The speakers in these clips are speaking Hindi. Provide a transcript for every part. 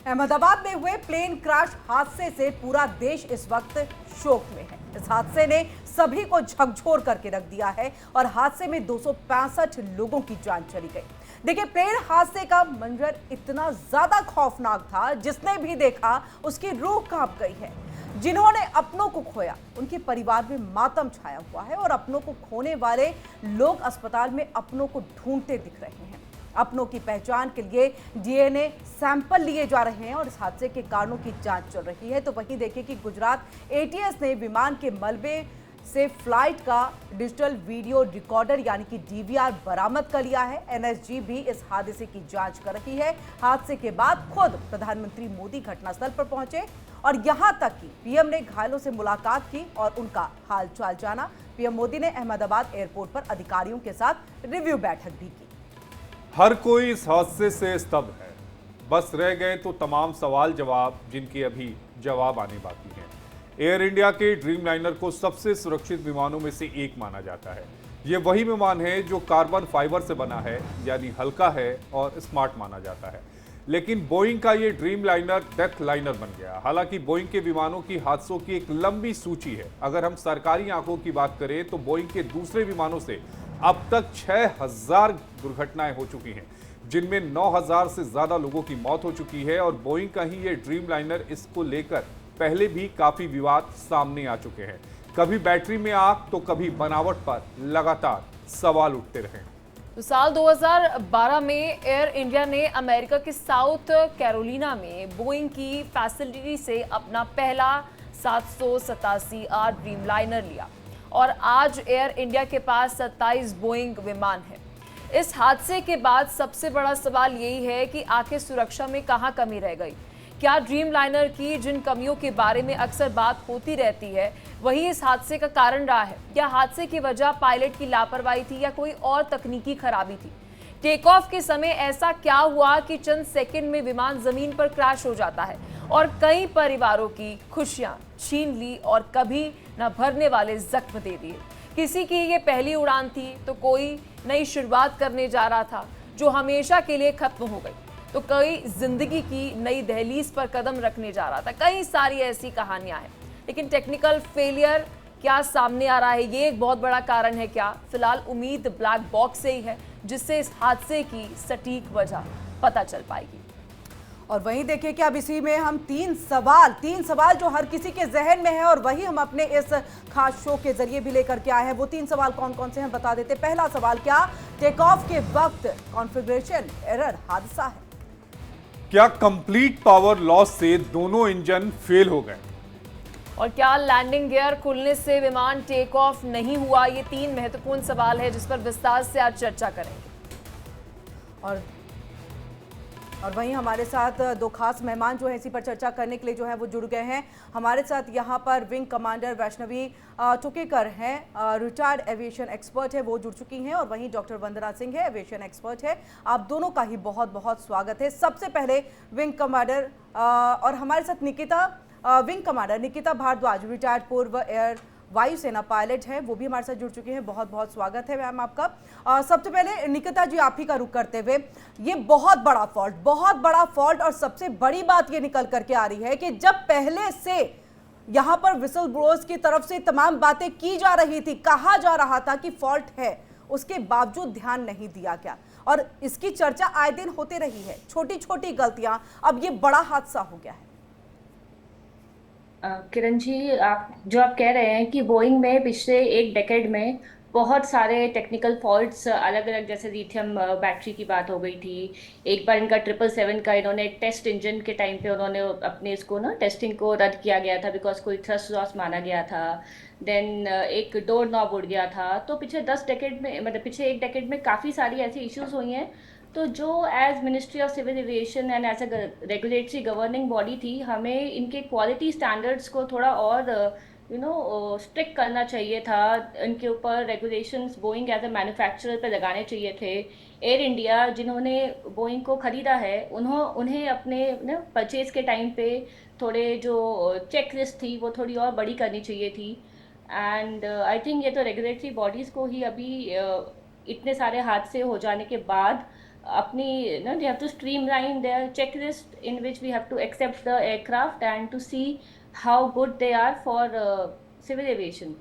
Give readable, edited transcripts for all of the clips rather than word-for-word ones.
अहमदाबाद में हुए प्लेन क्रैश हादसे से पूरा देश इस वक्त शोक में है। इस हादसे ने सभी को झकझोर करके रख दिया है और हादसे में 265 लोगों की जान चली गई। देखिए, प्लेन हादसे का मंजर इतना ज्यादा खौफनाक था, जिसने भी देखा उसकी रूह कांप गई है। जिन्होंने अपनों को खोया, उनके परिवार में मातम छाया हुआ है और अपनों को खोने वाले लोग अस्पताल में अपनों को ढूंढते दिख रहे हैं। अपनों की पहचान के लिए डीएनए सैंपल लिए जा रहे हैं और इस हादसे के कारणों की जांच चल रही है। तो वहीं देखिए कि गुजरात एटीएस ने विमान के मलबे से फ्लाइट का डिजिटल वीडियो रिकॉर्डर यानी कि डीवीआर बरामद कर लिया है। एनएसजी भी इस हादसे की जांच कर रही है। हादसे के बाद खुद प्रधानमंत्री मोदी घटनास्थल पर पहुंचे और यहां तक कि पीएम ने घायलों से मुलाकात की और उनका हालचाल जाना। पीएम मोदी ने अहमदाबाद एयरपोर्ट पर अधिकारियों के साथ रिव्यू बैठक भी की। हर कोई इस हादसे से स्तब्ध है। बस रह गए तो तमाम सवाल जवाब, जिनके अभी जवाब आने बाकी हैं। एयर इंडिया के ड्रीम लाइनर को सबसे सुरक्षित विमानों में से एक माना जाता है। ये वही विमान है जो कार्बन फाइबर से बना है, यानी हल्का है और स्मार्ट माना जाता है। लेकिन बोइंग का ये ड्रीम लाइनर डेथ लाइनर बन गया। हालांकि बोइंग के विमानों की हादसों की एक लंबी सूची है। अगर हम सरकारी आंकड़ों की बात करें तो बोइंग के दूसरे विमानों से अब तक 6000 दुर्घटनाएं हो चुकी हैं, जिनमें 9000 से ज्यादा लोगों की मौत हो चुकी है। और बोइंग का ही ये ड्रीम लाइनर, इसको लेकर पहले भी काफी विवाद सामने आ चुके हैं। कभी बैटरी में आग तो कभी बनावट पर लगातार सवाल उठते रहे। तो साल 2012 में एयर इंडिया ने अमेरिका के साउथ कैरोलिना में बोइंग की फैसिलिटी से अपना पहला 787 ड्रीम लाइनर लिया और आज एयर इंडिया के पास 27 बोइंग विमान है। इस हादसे के बाद सबसे बड़ा सवाल यही है कि आखिर सुरक्षा में कहां कमी रह गई। क्या ड्रीम लाइनर की जिन कमियों के बारे में अक्सर बात होती रहती है, वही इस हादसे का कारण रहा है? क्या हादसे की वजह पायलट की लापरवाही थी या कोई और तकनीकी खराबी थी? टेक ऑफ के समय ऐसा क्या हुआ कि चंद सेकंड में विमान जमीन पर क्रैश हो जाता है और कई परिवारों की खुशियां छीन ली और कभी न भरने वाले जख्म दे दिए। किसी की ये पहली उड़ान थी तो कोई नई शुरुआत करने जा रहा था जो हमेशा के लिए खत्म हो गई, तो कई जिंदगी की नई दहलीज पर कदम रखने जा रहा था। कई सारी ऐसी कहानियां हैं, लेकिन टेक्निकल फेलियर क्या सामने आ रहा है, ये एक बहुत बड़ा कारण है क्या? फिलहाल उम्मीद ब्लैक बॉक्स से ही है, जिससे इस हादसे की सटीक वजह पता चल पाएगी। और वहीं देखिए कि अब इसी में हम तीन सवाल जो हर किसी के जहन में है और वही हम अपने इस खास शो के जरिए भी लेकर के आए हैं। वो तीन सवाल कौन कौन से हैं बता देते। पहला सवाल, क्या टेक ऑफ के वक्त कॉन्फ़िगरेशन एरर हादसा है? क्या कंप्लीट पावर लॉस से दोनों इंजन फेल हो गए? और क्या लैंडिंग गियर खुलने से विमान टेक ऑफ नहीं हुआ? ये तीन महत्वपूर्ण सवाल है जिस पर विस्तार से आज चर्चा करेंगे। और वहीं हमारे साथ दो खास मेहमान जो है इसी पर चर्चा करने के लिए जो है वो जुड़ गए हैं। हमारे साथ यहाँ पर विंग कमांडर वैष्णवी टुकेकर हैं, रिटायर्ड एविएशन एक्सपर्ट है, वो जुड़ चुकी हैं। और वहीं डॉक्टर वंदना सिंह है, एविएशन एक्सपर्ट है। आप दोनों का ही बहुत बहुत स्वागत है। सबसे पहले विंग कमांडर और हमारे साथ wing commander Nikita Bhardwaj, retired पूर्व एयर वायुसेना पायलट है, वो भी हमारे साथ जुड़ चुके हैं। बहुत बहुत स्वागत है मैम आपका। सबसे पहले निकिता जी, आप ही का रुख करते हुए, ये बहुत बड़ा फॉल्ट और सबसे बड़ी बात ये निकल करके आ रही है कि जब पहले से यहाँ पर विसल ब्लोअर्स की तरफ से तमाम बातें की जा रही थी, कहा जा रहा था कि फॉल्ट है, उसके बावजूद ध्यान नहीं दिया गया और इसकी चर्चा आए दिन होते रही है। छोटी छोटी गलतियां, अब ये बड़ा हादसा हो गया है। किरण जी, आप कह रहे हैं कि बोइंग में पिछले एक डेकेड में बहुत सारे टेक्निकल फॉल्ट्स अलग अलग, जैसे लिथियम बैटरी की बात हो गई थी। एक बार इनका 777 का इन्होंने टेस्ट इंजन के टाइम पे उन्होंने अपने इसको टेस्टिंग को रद्द किया गया था बिकॉज कोई थ्रस्ट लॉस माना गया था। देन एक डोर नॉब उड़ गया था। तो पिछले 10 डेकेड में, मतलब पिछले एक डेकेड में काफ़ी सारी ऐसी इश्यूज हुई हैं। तो जो as ministry of civil aviation and as a regulatory governing body थी, हमें इनके क्वालिटी स्टैंडर्ड्स को थोड़ा और स्ट्रिक्ट करना चाहिए था। इनके ऊपर regulations Boeing as a manufacturer पे लगाने चाहिए थे। एयर इंडिया जिन्होंने बोइंग को ख़रीदा है, उन्हें अपने परचेज़ के टाइम पे थोड़े जो चेक लिस्ट थी वो थोड़ी और बड़ी करनी चाहिए थी। एंड आई थिंक ये तो रेगुलेटरी बॉडीज़ को ही अभी इतने सारे हादसे हो जाने के बाद अपनी they have to streamline their checklist in which we have to accept the aircraft and to see how good they are for civil aviation.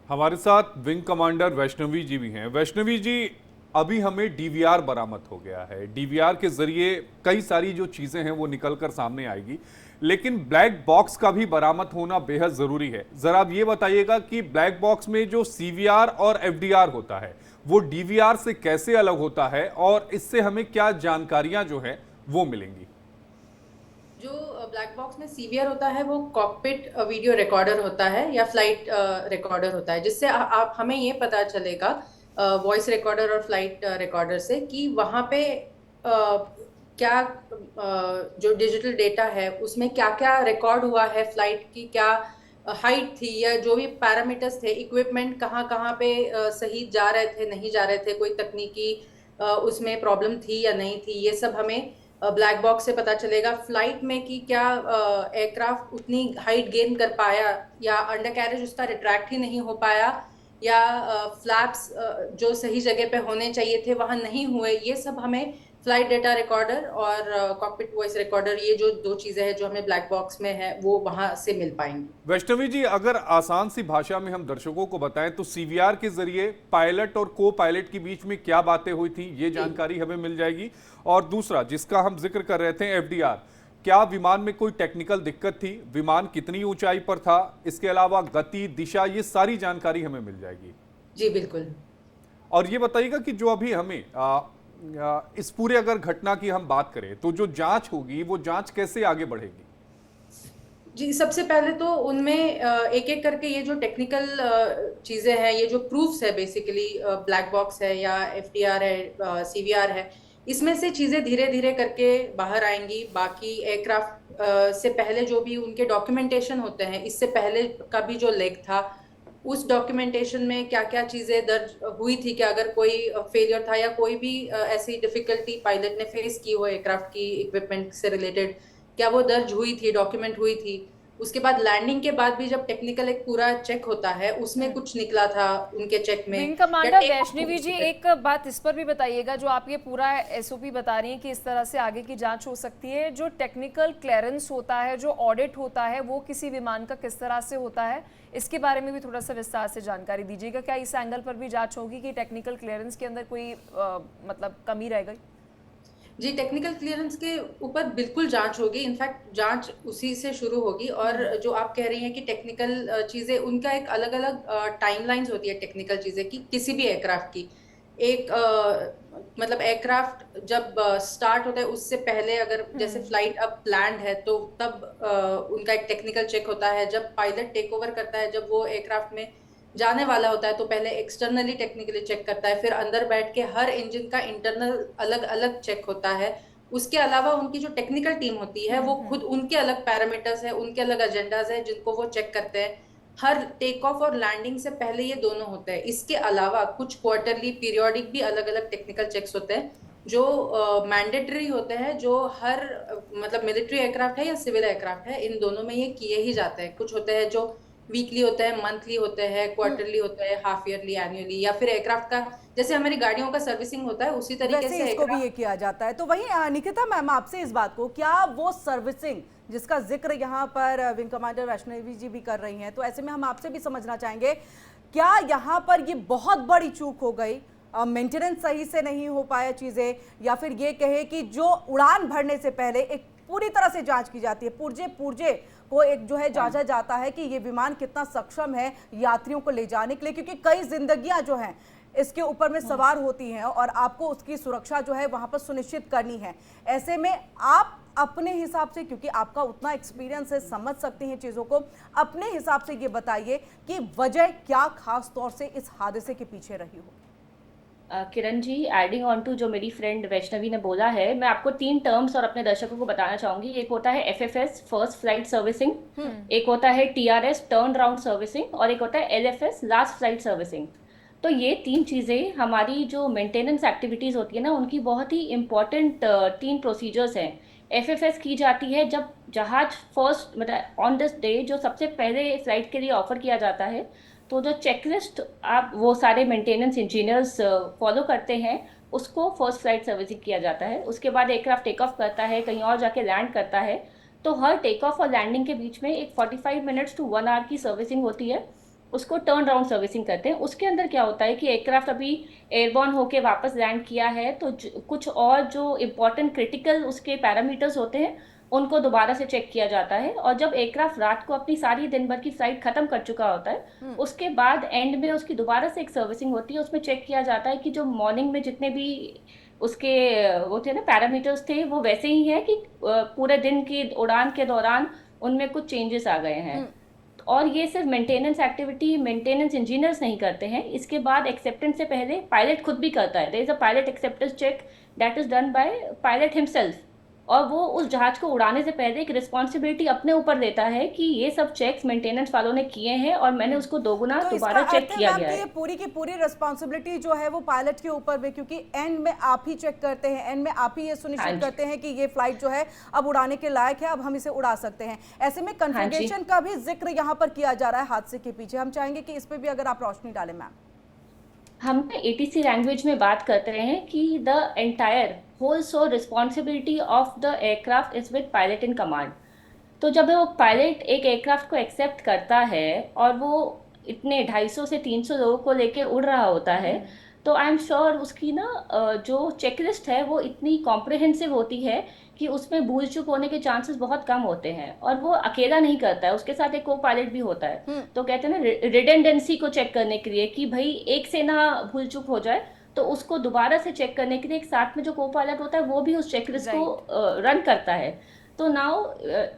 हमारे साथ विंग कमांडर वैष्णवी जी भी हैं। वैष्णवी जी, अभी हमें डीवीआर बरामद हो गया है। डीवीआर के जरिए कई सारी जो चीजें हैं वो निकलकर सामने आएगी, लेकिन ब्लैक बॉक्स का भी बरामद होना बेहद जरूरी है। जरा आप ये बताइएगा कि ब्लैक बॉक्स में जो सीवीआर और एफडीआर होता है वो डीवीआर से कैसे अलग होता है और इससे हमें क्या जानकारियां जो है वो मिलेंगी। जो ब्लैक बॉक्स में सीवीआर होता है वो कॉकपिट वीडियो रिकॉर्डर होता है या फ्लाइट रिकॉर्डर होता है, जिससे आप हमें ये पता चलेगा वॉइस रिकॉर्डर और फ्लाइट रिकॉर्डर से कि वहाँ पे क्या जो डिजिटल डेटा है उसमें क्या क्या रिकॉर्ड हुआ है, फ्लाइट की क्या हाइट थी या जो भी पैरामीटर्स थे, इक्विपमेंट कहाँ कहाँ पे सही जा रहे थे नहीं जा रहे थे, कोई तकनीकी उसमें प्रॉब्लम थी या नहीं थी, ये सब हमें ब्लैक बॉक्स से पता चलेगा। फ्लाइट में कि क्या एयरक्राफ्ट उतनी हाइट गेन कर पाया या अंडर कैरेज उसका रिट्रैक्ट ही नहीं हो पाया या फ्लैप्स जो सही जगह पे होने चाहिए थे वहाँ नहीं हुए, ये सब हमें फ्लाइट डेटा रिकॉर्डर और कॉकपिट वॉइस रिकॉर्डर, ये जो दो चीजें हैं जो हमें ब्लैक बॉक्स में है वो वहां से मिल पाएंगी। वैष्णवी जी, अगर आसान सी भाषा में हम दर्शकों को बताएं तो सीवीआर के जरिए पायलट और को पायलट के बीच में क्या बातें हुई थी ये जानकारी हमें मिल जाएगी। और दूसरा जिसका हम जिक्र कर रहे थे एफडीआर, क्या विमान में कोई टेक्निकल दिक्कत थी, विमान कितनी ऊंचाई पर था, इसके अलावा गति, दिशा, ये सारी जानकारी हमें मिल जाएगी। जी बिल्कुल। और ये बताइएगा कि जो अभी हमें इस पूरे अगर घटना की हम बात करें तो जो जांच होगी वो जांच कैसे आगे बढ़ेगी? जी, सबसे पहले तो उनमें एक एक करके ये जो टेक्निकल चीजें हैं, ये जो प्रूफ्स है बेसिकली ब्लैक बॉक्स है या एफडीआर है, सीवीआर है, इसमें से चीजें धीरे धीरे करके बाहर आएंगी। बाकी एयरक्राफ्ट से पहले जो भी उनके डॉक्यूमेंटेशन होते हैं, इससे पहले का भी जो लेग था उस डॉक्यूमेंटेशन में क्या क्या चीजें दर्ज हुई थी, कि अगर कोई फेलियर था या कोई भी ऐसी डिफिकल्टी पायलट ने फेस की हो एयरक्राफ्ट की इक्विपमेंट से रिलेटेड, क्या वो दर्ज हुई थी, डॉक्यूमेंट हुई थी। उसके बाद लैंडिंग के बाद भी जब टेक्निकल एक पूरा चेक होता है उसमें कुछ निकला था उनके चेक में। विंग कमांडर वैष्णवी जी, एक बात इस पर भी बताइएगा, जो आप ये पूरा एसओपी बता रही हैं कि इस तरह से आगे की जांच हो सकती है, जो टेक्निकल क्लियरेंस होता है, जो ऑडिट होता है, वो किसी विमान का किस तरह से होता है, इसके बारे में भी थोड़ा सा विस्तार से जानकारी दीजिएगा। क्या इस एंगल पर भी जांच होगी कि टेक्निकल क्लियरेंस के अंदर कोई मतलब कमी रह गई? जी, टेक्निकल क्लियरेंस के ऊपर बिल्कुल जांच होगी। इनफैक्ट जांच उसी से शुरू होगी। और जो आप कह रही हैं कि टेक्निकल चीज़ें, उनका एक अलग अलग टाइमलाइंस होती है टेक्निकल चीज़ें की, किसी भी एयरक्राफ्ट की। एक मतलब एयरक्राफ्ट जब स्टार्ट होता है उससे पहले, अगर जैसे फ्लाइट अब प्लान्ड है तो तब उनका एक टेक्निकल चेक होता है। जब पायलट टेक ओवर करता है, जब वो एयरक्राफ्ट में जाने वाला होता है तो पहले एक्सटर्नली टेक्निकली चेक करता है, फिर अंदर बैठ के हर इंजन का इंटरनल अलग अलग चेक होता है। उसके अलावा उनकी जो टेक्निकल टीम होती है वो खुद, उनके अलग पैरामीटर्स है, उनके अलग एजेंडाज है जिनको वो चेक करते हैं। हर टेक ऑफ और लैंडिंग से पहले ये दोनों होते हैं। इसके अलावा कुछ क्वार्टरली पीरियोडिक भी अलग अलग टेक्निकल चेक्स होते हैं जो मैंडेटरी होते हैं, जो हर मतलब मिलिट्री एयरक्राफ्ट है या सिविल एयरक्राफ्ट है, इन दोनों में ये किए ही जाते हैं। कुछ होते हैं जो वीकली होते हैं, मंथली होते हैं, क्वार्टरली होते हैं, हाफ ईयरली, एनुअली, या फिर एयरक्राफ्ट का जैसे हमारी गाड़ियों का सर्विसिंग होता है उसी तरीके से इसको भी ये किया जाता है। तो वहीं निकिता मैम, आपसे इस बात को, क्या वो सर्विसिंग जिसका जिक्र यहाँ पर विंग कमांडर वैष्णवी जी भी कर रही हैं, तो ऐसे में हम आपसे भी समझना चाहेंगे, क्या यहाँ पर ये बहुत बड़ी चूक हो गई, मेंटेनेंस सही से नहीं हो पाया चीजें, या फिर ये कहे कि जो उड़ान भरने से पहले एक पूरी तरह से जांच की जाती है, पुर्जे पुर्जे को एक जो है जांचा जाता है कि ये विमान कितना सक्षम है यात्रियों को ले जाने के लिए, क्योंकि कई जिंदगियां जो हैं इसके ऊपर में सवार होती हैं और आपको उसकी सुरक्षा जो है वहां पर सुनिश्चित करनी है। ऐसे में आप अपने हिसाब से, क्योंकि आपका उतना एक्सपीरियंस है, समझ सकते हैं चीजों को, अपने हिसाब से ये बताइए कि वजह क्या खास तौर से इस हादसे के पीछे रही हो। Kiran ji, adding on to जो मेरी फ्रेंड वैष्णवी ने बोला है, मैं आपको 3 टर्म्स और अपने दर्शकों को बताना चाहूंगी। एक होता है एफएफएस, फर्स्ट फ्लाइट सर्विसिंग, एक होता है टीआरएस, टर्न राउंड सर्विसिंग, और एक होता है एलएफएस, लास्ट फ्लाइट सर्विसिंग। तो ये 3 चीज़ें हमारी जो मेंटेनेंस एक्टिविटीज़ होती है ना, उनकी बहुत ही इंपॉर्टेंट 3 प्रोसीजर्स हैं। एफएफएस की जाती है जब जहाज फर्स्ट मतलब ऑन दिस डे जो सबसे पहले फ्लाइट के लिए ऑफर किया जाता है, तो जो चेकलिस्ट आप वो सारे मेंटेनेंस इंजीनियर्स फॉलो करते हैं, उसको फर्स्ट फ्लाइट सर्विसिंग किया जाता है। उसके बाद एयरक्राफ्ट टेक ऑफ करता है, कहीं और जाके लैंड करता है, तो हर टेक ऑफ और लैंडिंग के बीच में एक 45 मिनट्स टू 1 आवर की सर्विसिंग होती है। उसको टर्न राउंड सर्विसिंग कहते हैं। उसके अंदर क्या होता है कि एयरक्राफ्ट अभी एयरबॉर्न होके वापस लैंड किया है, तो कुछ और जो इम्पोर्टेंट क्रिटिकल उसके पैरामीटर्स होते हैं उनको दोबारा से चेक किया जाता है। और जब एयरक्राफ्ट रात को अपनी सारी दिन भर की फ्लाइट खत्म कर चुका होता है, उसके बाद एंड में उसकी दोबारा से एक सर्विसिंग होती है। उसमें चेक किया जाता है कि जो मॉर्निंग में जितने भी उसके वो थे ना पैरामीटर्स थे, वो वैसे ही है कि पूरे दिन की उड़ान के दौरान उनमें कुछ चेंजेस आ गए हैं। और ये सिर्फ मेंटेनेंस एक्टिविटी मेंटेनेंस इंजीनियर्स नहीं करते हैं, इसके बाद एक्सेप्टेंस से पहले पायलट खुद भी करता है। There is a pilot acceptance check that is done by pilot himself, और वो उस जहाज को उड़ाने से पहले एक रिस्पॉन्सिबिलिटी अपने ऊपर लेता है कि ये सब चेक्स मेंटेनेंस वालों ने किए हैं और मैंने उसको दोगुना तो दोबारा इसका चेक अर्थ है किया मैम गया कि है। ये पूरी की पूरी रिस्पॉन्सिबिलिटी जो है वो पायलट के ऊपर में, क्योंकि एंड में आप ही चेक करते हैं, एंड में आप ही ये हाँ सुनिश्चित जी। करते हैं कि ये फ्लाइट जो है अब उड़ाने के लायक है, अब हम इसे उड़ा सकते हैं। ऐसे में हाँ जी। कन्फिगरेशन का भी जिक्र यहाँ पर किया जा रहा है हादसे के पीछे। हम चाहेंगे कि इस पे भी अगर आप रोशनी डालें मैम। हम एटीसी लैंग्वेज में बात करते हैं कि the entire whole so responsibility of the aircraft is with pilot in command. तो जब वो पायलट एक एयरक्राफ्ट को एक्सेप्ट करता है और वो इतने 250 से 300 लोगों को लेकर उड़ रहा होता है, तो आई एम श्योर उसकी ना जो चेकलिस्ट है वो इतनी कॉम्प्रिहेंसिव होती है कि उसमें भूल चूक होने के चांसेस बहुत कम होते हैं। और वो अकेला नहीं करता है, उसके साथ एक को पायलट भी होता है। तो कहते हैं ना रिडेंडेंसी को चेक करने के लिए कि भाई एक से ना भूल चूक हो जाए, तो उसको दोबारा से चेक करने के लिए एक साथ में जो को पायलट होता है वो भी उस चेकलिस्ट को रन करता है। तो नाउ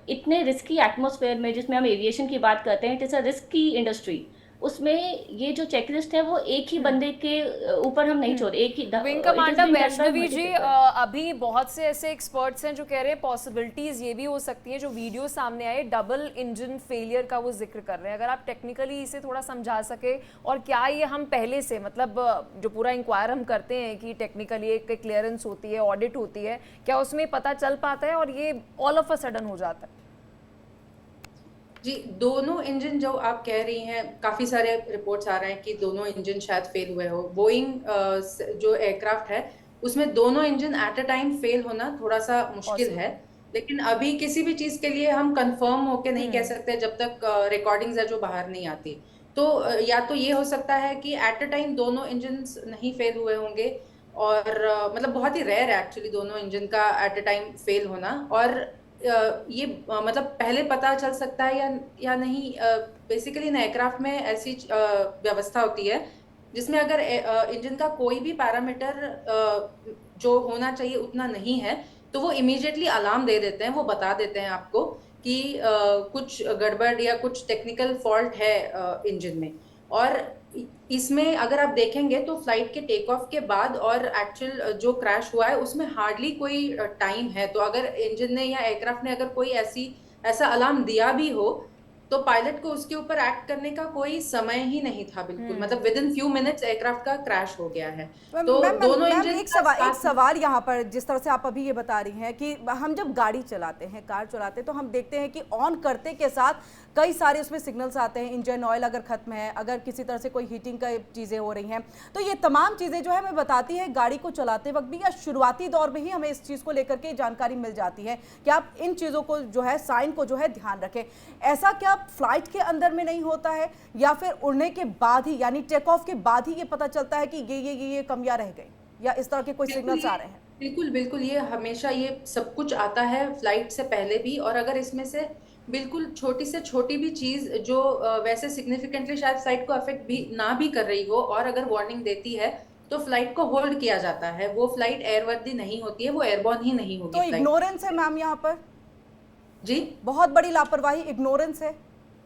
इतने रिस्की एटमॉस्फेयर में, जिसमें हम एविएशन की बात करते हैं, it is a risky industry, उसमें ये जो चेकलिस्ट है वो एक ही बंदे के ऊपर हम नहीं छोड़, एक ही wing it is commander being done by Vaishnavi ji, multiple people। अभी बहुत से ऐसे एक्सपर्ट्स हैं जो कह रहे हैं पॉसिबिलिटीज ये भी हो सकती है, जो वीडियो सामने आए डबल इंजन फेलियर का वो जिक्र कर रहे हैं। अगर आप टेक्निकली इसे थोड़ा समझा सके, और क्या ये हम पहले से, मतलब जो पूरा इंक्वायर हम करते हैं कि टेक्निकली एक क्लियरेंस होती है, ऑडिट होती है, क्या उसमें पता चल पाता है और ये ऑल ऑफ अ सडन हो जाता है? जी, दोनों इंजन जो आप कह रही हैं, काफी सारे रिपोर्ट्स आ रहे हैं कि दोनों इंजन शायद फेल हुए हो। बोइंग जो एयरक्राफ्ट है उसमें दोनों engine at a time fail होना थोड़ा सा मुश्किल है, लेकिन अभी किसी भी चीज के लिए हम कंफर्म होके नहीं कह सकते जब तक रिकॉर्डिंग्स है जो बाहर नहीं आती। तो या तो ये हो सकता है कि एट अ टाइम दोनों इंजन नहीं फेल हुए होंगे, और मतलब बहुत ही रेयर है एक्चुअली दोनों इंजन का एट अ टाइम फेल होना। और ये मतलब पहले पता चल सकता है या नहीं। बेसिकली इन एयरक्राफ्ट में ऐसी व्यवस्था होती है जिसमें अगर इंजन का कोई भी पैरामीटर जो होना चाहिए उतना नहीं है, तो वो इमीडिएटली अलार्म दे देते हैं, वो बता देते हैं आपको कि कुछ गड़बड़ या कुछ टेक्निकल फॉल्ट है इंजन में। और इसमें अगर आप देखेंगे तो फ्लाइट के टेक ऑफ के बाद और एक्चुअल जो क्रैश हुआ है उसमें हार्डली कोई टाइम है। तो अगर इंजन ने या एयरक्राफ्ट ने अगर कोई ऐसा अलार्म दिया भी हो, तो पायलट को उसके ऊपर एक्ट करने का कोई समय ही नहीं था बिल्कुल। मतलब with in few minutes aircraft का क्रैश हो गया है। तो दोनों इंजन एक सवाल यहाँ पर, जिस तरह से आप अभी ये बता रही हैं कि हम जब गाड़ी चलाते हैं, कार चलाते हैं, तो हम देखते हैं कि ऑन करते के साथ कई सारे उसमें सिग्नल्स आते हैं, इंजन ऑयल अगर खत्म है, अगर किसी तरह से कोई हीटिंग का चीज़ें हो रही हैं, तो ये तमाम चीज़ें जो है हमें बताती है गाड़ी को चलाते वक्त भी, या शुरुआती दौर में ही हमें इस चीज़ को लेकर के जानकारी मिल जाती है कि आप इन चीज़ों को जो है, साइन को जो है ध्यान रखें। ऐसा क्या फ्लाइट के अंदर में नहीं होता है, या फिर उड़ने के बाद ही, यानी टेक ऑफ के बाद ही ये पता चलता है कि ये कमियां रह गई, या इस तरह के कोई सिग्नल्स आ रहे हैं? बिल्कुल बिल्कुल, ये हमेशा ये सब कुछ आता है फ्लाइट से पहले भी। और अगर इसमें से बिल्कुल छोटी से छोटी भी चीज जो वैसे सिग्निफिकेंटली शायद फ्लाइट को अफेक्ट भी ना भी कर रही हो, और अगर वार्निंग देती है, तो फ्लाइट को होल्ड किया जाता है। वो फ्लाइट एयरवर्दी नहीं होती है, वो एयरबॉर्न ही नहीं होगी। तो इग्नोरेंस है मैम यहाँ पर? जी, बहुत बड़ी लापरवाही, इग्नोरेंस है?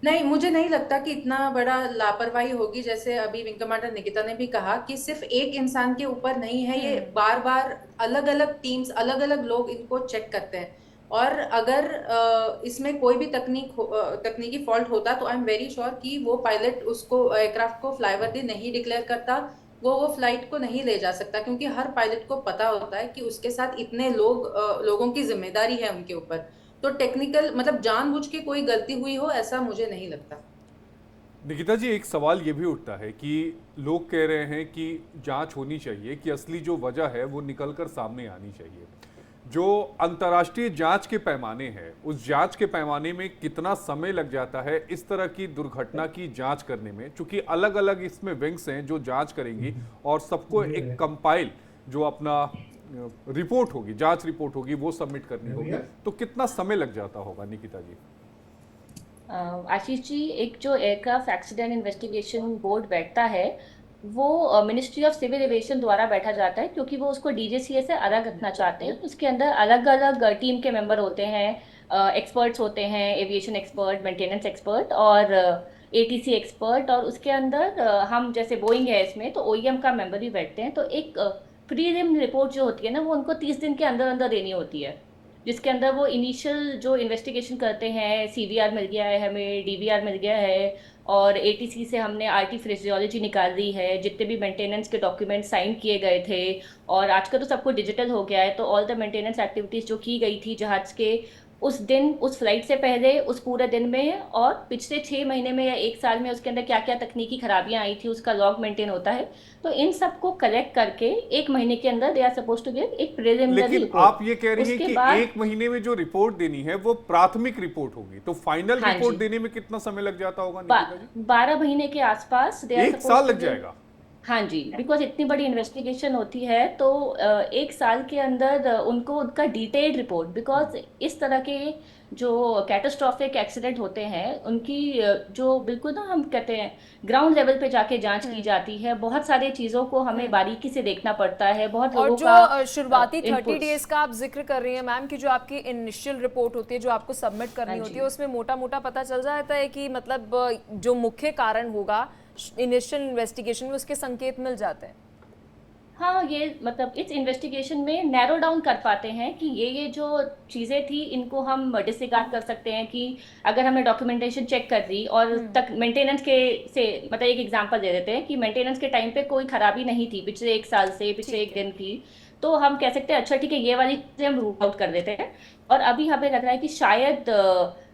नहीं, मुझे नहीं लगता कि इतना बड़ा लापरवाही होगी। जैसे अभी विंग कमांडर निकिता ने भी कहा कि सिर्फ एक इंसान के ऊपर नहीं है, ये बार बार अलग अलग टीम्स, अलग अलग लोग इनको चेक करते हैं। और अगर इसमें कोई भी तकनीकी फॉल्ट होता, तो आई एम वेरी श्योर कि वो पायलट उसको एयरक्राफ्ट को फ्लाईवर्दी नहीं डिक्लेयर करता, वो फ्लाइट को नहीं ले जा सकता, क्योंकि हर पायलट को पता होता है कि उसके साथ इतने लोगों की जिम्मेदारी है उनके ऊपर। तो टेक्निकल मतलब जानबूझ के कोई गलती हुई हो, ऐसा मुझे नहीं लगता। निकिता जी, एक सवाल ये भी उठता है कि लोग कह रहे हैं कि जांच होनी चाहिए, कि असली जो वजह है वो निकलकर सामने आनी चाहिए। जो अंतर्राष्ट्रीय जांच के पैमाने हैं, उस जांच के पैमाने में कितना समय लग जाता है इस तरह की दुर्घटना की जांच करने में, क्योंकि अलग अलग इसमें विंग्स हैं जो जांच करेंगी और सबको एक कंपाइल जो अपना रिपोर्ट होगी, जांच रिपोर्ट होगी, वो सबमिट करनी होगी, तो कितना समय लग जाता होगा निकिता जी? आशीष जी, एक जो एयरक्राफ्ट एक्सीडेंट इन्वेस्टिगेशन बोर्ड बैठता है वो मिनिस्ट्री ऑफ सिविल एविएशन द्वारा बैठा जाता है, क्योंकि वो उसको डीजीसीए से अलग रखना चाहते हैं। उसके अंदर अलग अलग टीम के मेंबर होते हैं, एक्सपर्ट्स होते हैं, एविएशन एक्सपर्ट, मेंटेनेंस एक्सपर्ट और एटीसी एक्सपर्ट। और उसके अंदर हम जैसे बोइंग है इसमें, तो ओईएम का मेंबर भी बैठते हैं। तो एक प्रीलिम रिपोर्ट जो होती है ना, वो उनको 30 दिन के अंदर अंदर देनी होती है, जिसके अंदर वो इनिशियल जो इन्वेस्टिगेशन करते हैं, सीवीआर मिल गया है हमें, डीवीआर मिल गया है और एटीसी से हमने आरटी फिजियोलॉजी निकाल दी है, जितने भी मेंटेनेंस के डॉक्यूमेंट साइन किए गए थे। और आजकल तो सब कुछ डिजिटल हो गया है, तो ऑल द मेंटेनेंस एक्टिविटीज़ जो की गई थी जहाज़ के उस दिन, उस फ्लाइट से पहले, उस पूरे दिन में और पिछले 6 महीने में या 1 साल में उसके अंदर क्या क्या तकनीकी खराबियां आई थी, उसका लॉग मेंटेन होता है। तो इन सबको कलेक्ट करके 1 महीने के अंदर they are suppose to give एक प्रिलिमिनरी लेकिन रिपोर्ट। आप ये कह रही हैं कि 1 महीने में जो रिपोर्ट देनी है वो प्राथमिक रिपोर्ट होगी, तो फाइनल हाँ रिपोर्ट जी। देने में कितना समय लग जाता होगा निकिता जी? 12 महीने के आसपास दे आर 1 सपोज साल टू लग गिव। जाएगा? हाँ जी, बिकॉज इतनी बड़ी इन्वेस्टिगेशन होती है, तो 1 साल के अंदर उनको उनका डिटेल्ड रिपोर्ट, बिकॉज इस तरह के जो कैटास्ट्रॉफिक एक्सीडेंट होते हैं उनकी जो बिल्कुल ना हम कहते हैं ग्राउंड लेवल पे जाके जांच की जाती है। बहुत सारी चीज़ों को हमें बारीकी से देखना पड़ता है, बहुत और लोगों जो का शुरुआती 30 inputs। डेज का आप जिक्र कर रही हैं मैम, कि जो आपकी इनिशियल रिपोर्ट होती है जो आपको सबमिट करनी हाँ होती जी। है, उसमें मोटा मोटा पता चल जाता है कि मतलब जो मुख्य कारण होगा इनिशियल इन्वेस्टिगेशन में, उसके संकेत मिल जाते हैं। हाँ, ये मतलब इस इन्वेस्टिगेशन में नैरो डाउन कर पाते हैं कि ये जो चीज़ें थी इनको हम डिसरिगार्ड कर सकते हैं। कि अगर हमने डॉक्यूमेंटेशन चेक कर दी और तक मेंटेनेंस के से, मतलब एक एग्जांपल दे देते हैं कि मेंटेनेंस के टाइम पे कोई खराबी नहीं थी पिछले 1 साल से, पिछले 1 दिन की, तो हम कह सकते हैं अच्छा ठीक है, ये वाली चीज़ें हम रूल आउट कर देते हैं। और अभी हमें लग रहा है कि शायद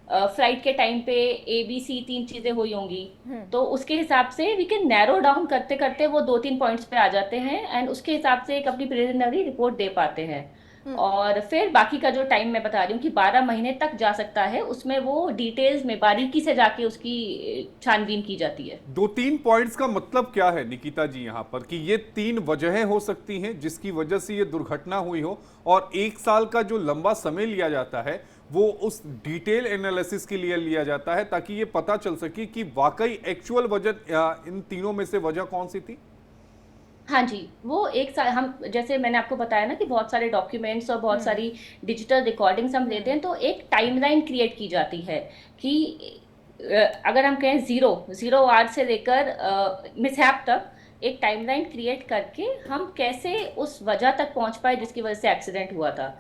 फ्लाइट के टाइम पे ABC 3 चीजें हुई होंगी, तो उसके हिसाब से वी कैन नैरो डाउन करते करते वो 2-3 पॉइंट्स पे आ जाते हैं एंड उसके हिसाब से एक अपनी प्रिलिमिनरी रिपोर्ट दे पाते हैं। और फिर बाकी का जो टाइम मैं बता रही हूँ कि 12 महीने तक जा सकता है, उसमें वो डिटेल्स में बारीकी से जाके उसकी छानबीन की जाती है। 2-3 पॉइंट्स का मतलब क्या है निकिता जी यहाँ पर, कि ये 3 वजहें हो सकती हैं जिसकी वजह से ये दुर्घटना हुई हो, और 1 साल का जो लंबा समय लिया जाता है वो उस डिटेल एनालिसिस के लिए लिया जाता है ताकि ये पता चल सके कि वाकई एक्चुअल वजह इन तीनों में से वजह कौन सी थी? हाँ जी, वो 1 साल, हम जैसे मैंने आपको बताया ना कि बहुत सारे डॉक्यूमेंट्स और बहुत सारी डिजिटल रिकॉर्डिंग्स हम लेते हैं, तो एक टाइमलाइन क्रिएट की जाती है कि अगर हम कहें जीरो आवर से लेकर मिसहैप तक एक टाइमलाइन क्रिएट करके हम कैसे उस वजह तक पहुंच पाए जिसकी वजह से एक्सीडेंट हुआ था।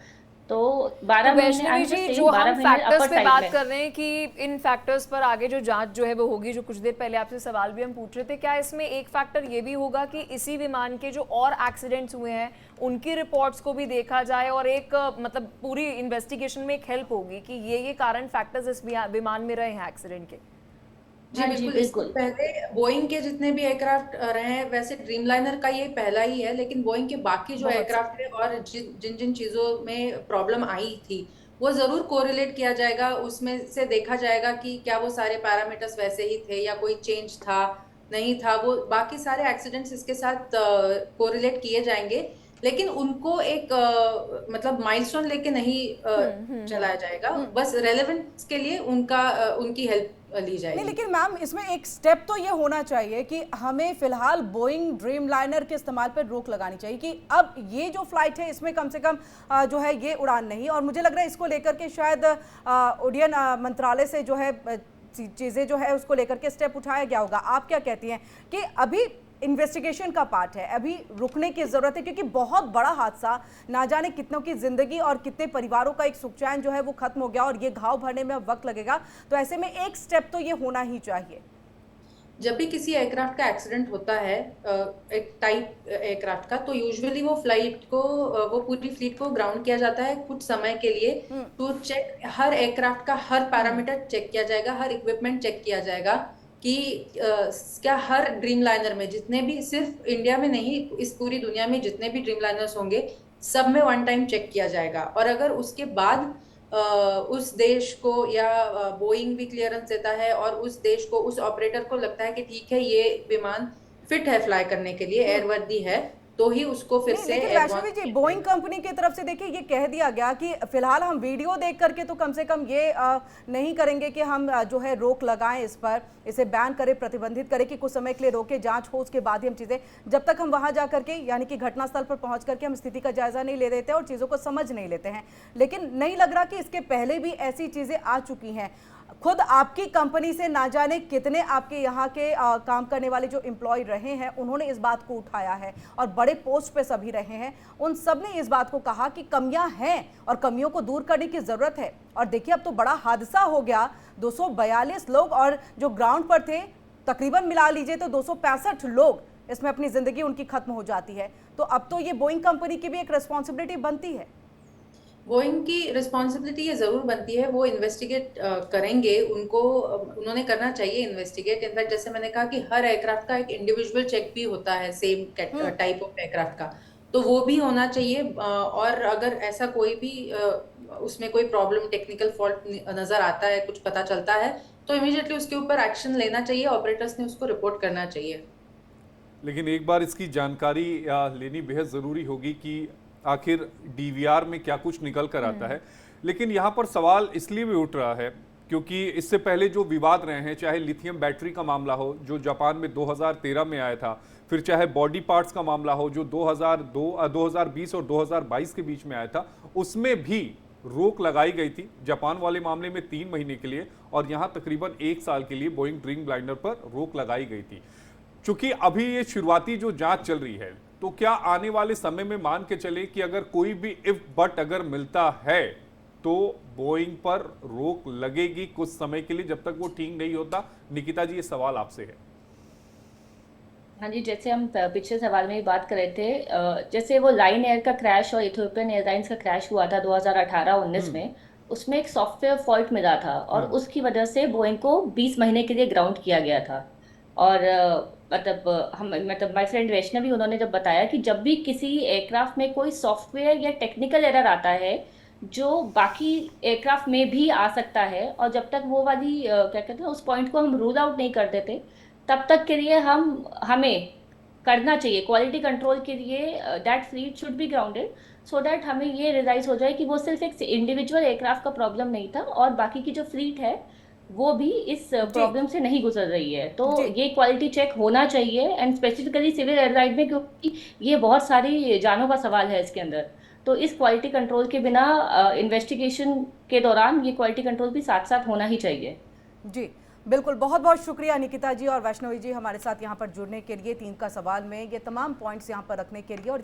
तो 12 महीने वैष्णवी जी, जो हम फैक्टर्स पे बात कर रहे हैं कि इन फैक्टर्स पर आगे जो जांच जो है वो होगी, जो कुछ देर पहले आपसे सवाल भी हम पूछ रहे थे, क्या इसमें एक फैक्टर ये भी होगा कि इसी विमान के जो और एक्सीडेंट्स हुए हैं उनकी रिपोर्ट्स को भी देखा जाए और एक मतलब पूरी इन्वेस्टिगेशन में एक हेल्प होगी कि ये कारण फैक्टर्स इस विमान में रहे हैं एक्सीडेंट के? जी बिल्कुल। इससे पहले बोइंग के जितने भी एयरक्राफ्ट रहे हैं, वैसे ड्रीमलाइनर का ये पहला ही है, लेकिन बोइंग के बाकी जो एयरक्राफ्ट है और जिन जिन चीजों में प्रॉब्लम आई थी वो जरूर कोरिलेट किया जाएगा, उसमें से देखा जाएगा कि क्या वो सारे पैरामीटर्स वैसे ही थे या कोई चेंज था, नहीं था। वो बाकी सारे एक्सीडेंट्स इसके साथ कोरिलेट किए जाएंगे, लेकिन उनको एक मतलब माइलस्टोन लेके नहीं चलाया जाएगा, बस रेलेवेंस के लिए उनकी हेल्प ली जाएगी। नहीं, लेकिन मैम इसमें एक स्टेप तो ये होना चाहिए कि हमें फिलहाल बोइंग ड्रीमलाइनर के इस्तेमाल पर रोक लगानी चाहिए कि अब ये जो फ्लाइट है इसमें कम से कम जो है ये उड़ान नहीं। और मुझे लग रहा है इसको लेकर के शायद उड्डयन मंत्रालय से जो है चीज़ें जो है उसको लेकर के स्टेप उठाया गया होगा। आप क्या कहती हैं कि अभी इन्वेस्टिगेशन का पार्ट है, अभी रुकने की जरूरत है, क्योंकि बहुत बड़ा हादसा, ना जाने कितनों की जिंदगी और कितने परिवारों का एक सुख चैन जो है वो खत्म हो गया और ये घाव भरने में वक्त लगेगा, तो ऐसे में एक स्टेप तो ये होना ही चाहिए। जब भी किसी एयरक्राफ्ट का एक्सीडेंट होता है, एक टाइप एयरक्राफ्ट का, तो यूजुअली वो पूरी फ्लीट को ग्राउंड किया जाता है कुछ समय के लिए टू चेक, हर एयरक्राफ्ट का हर पैरामीटर चेक किया जाएगा, हर इक्विपमेंट चेक किया जाएगा कि क्या हर ड्रीम लाइनर में जितने भी, सिर्फ इंडिया में नहीं, इस पूरी दुनिया में जितने भी ड्रीम लाइनर्स होंगे सब में वन टाइम चेक किया जाएगा, और अगर उसके बाद उस देश को या बोइंग भी क्लियरेंस देता है और उस देश को, उस ऑपरेटर को लगता है कि ठीक है ये विमान फिट है फ्लाई करने के लिए, एयरवर्दी है, तो ही उसको फिर नहीं, से लेकिन वैष्णवी जी, बोइंग कंपनी की तरफ से देखिए ये कह दिया गया कि फिलहाल हम वीडियो देख करके तो कम से कम ये नहीं करेंगे कि हम जो है रोक लगाएं इस पर, इसे बैन करें, प्रतिबंधित करें कि कुछ समय के लिए रोके, जांच हो, उसके बाद ही हम चीजें, जब तक हम वहां जा करके यानी कि घटनास्थल पर पहुंच करके हम स्थिति का जायजा नहीं ले लेते और चीजों को समझ नहीं लेते हैं। लेकिन नहीं लग रहा कि इसके पहले भी ऐसी चीजें आ चुकी हैं? खुद आपकी कंपनी से ना जाने कितने आपके यहाँ के काम करने वाले जो एम्प्लॉय रहे हैं उन्होंने इस बात को उठाया है और बड़े पोस्ट पे सभी रहे हैं, उन सब ने इस बात को कहा कि कमियां हैं और कमियों को दूर करने की जरूरत है। और देखिए अब तो बड़ा हादसा हो गया, 242 लोग, और जो ग्राउंड पर थे तकरीबन मिला लीजिए तो 265 लोग, इसमें अपनी जिंदगी उनकी खत्म हो जाती है। तो अब तो ये बोइंग कंपनी की भी एक रिस्पॉन्सिबिलिटी बनती है। बोइंग की रिस्पॉन्सिबिलिटी ये जरूर बनती है, वो इन्वेस्टिगेट करेंगे, उनको उन्होंने करना चाहिए इन्वेस्टिगेट। इनफैक्ट जैसे मैंने कहा कि हर एयरक्राफ्ट का एक इंडिविजुअल चेक भी होता है सेम टाइप ऑफ एयरक्राफ्ट का, तो वो भी होना चाहिए। और अगर ऐसा कोई भी उसमें कोई प्रॉब्लम, टेक्निकल फॉल्ट नजर आता है, कुछ पता चलता है, तो इमीडिएटली उसके ऊपर एक्शन लेना चाहिए, ऑपरेटर्स ने उसको रिपोर्ट करना चाहिए। लेकिन एक बार इसकी जानकारी लेनी बेहद ज़रूरी होगी कि आखिर डीवीआर में क्या कुछ निकल कर आता है। लेकिन यहाँ पर सवाल इसलिए भी उठ रहा है क्योंकि इससे पहले जो विवाद रहे हैं, चाहे लिथियम बैटरी का मामला हो जो जापान में 2013 में आया था, फिर चाहे बॉडी पार्ट्स का मामला हो जो 2020 और 2022 के बीच में आया था, उसमें भी रोक लगाई गई थी। जापान वाले मामले में 3 महीने के लिए और यहाँ तकरीबन 1 साल के लिए बोइंग ड्रीम लाइनर पर रोक लगाई गई थी। चूंकि अभी ये शुरुआती जो जांच चल रही है, तो क्या आने वाले समय में मान के चले कि अगर कोई भी इफ बट अगर मिलता है तो बोइंग पर रोक लगेगी कुछ समय के लिए जब तक वो ठीक नहीं होता? निकिता जी, ये सवाल आपसे है। हाँ जी, जैसे हम पिछले सवाल में ही बात कर रहे थे, जैसे वो लाइन एयर का क्रैश और इथियोपियन एयरलाइंस का क्रैश हुआ था 2018-19 में, उसमें एक सॉफ्टवेयर फॉल्ट मिला था और उसकी वजह से बोइंग को 20 महीने के लिए ग्राउंड किया गया था। और माय फ्रेंड वैष्णवी, उन्होंने जब बताया कि जब भी किसी एयरक्राफ्ट में कोई सॉफ्टवेयर या टेक्निकल एरर आता है जो बाकी एयरक्राफ्ट में भी आ सकता है, और जब तक वो वाली क्या कहते हैं उस पॉइंट को हम रूल आउट नहीं कर देते, तब तक के लिए हमें करना चाहिए क्वालिटी कंट्रोल के लिए that fleet should be grounded, so that हमें ये रियलाइज हो जाए कि वो सिर्फ एक इंडिविजुअल एयरक्राफ्ट का प्रॉब्लम नहीं था और बाकी की जो फ्लीट है वो भी इस प्रॉब्लम से नहीं गुजर रही है। तो ये क्वालिटी चेक होना चाहिए, एंड स्पेसिफिकली सिविल एयरलाइन में, क्योंकि ये बहुत सारी जानों का सवाल है इसके अंदर। तो इस क्वालिटी कंट्रोल के बिना इन्वेस्टिगेशन के दौरान ये क्वालिटी कंट्रोल भी साथ साथ होना ही चाहिए। जी बिल्कुल, बहुत बहुत शुक्रिया निकिता जी और वैष्णवी जी हमारे साथ यहाँ पर जुड़ने के लिए, 3 का सवाल में ये तमाम पॉइंट्स यहाँ पर रखने के लिए। और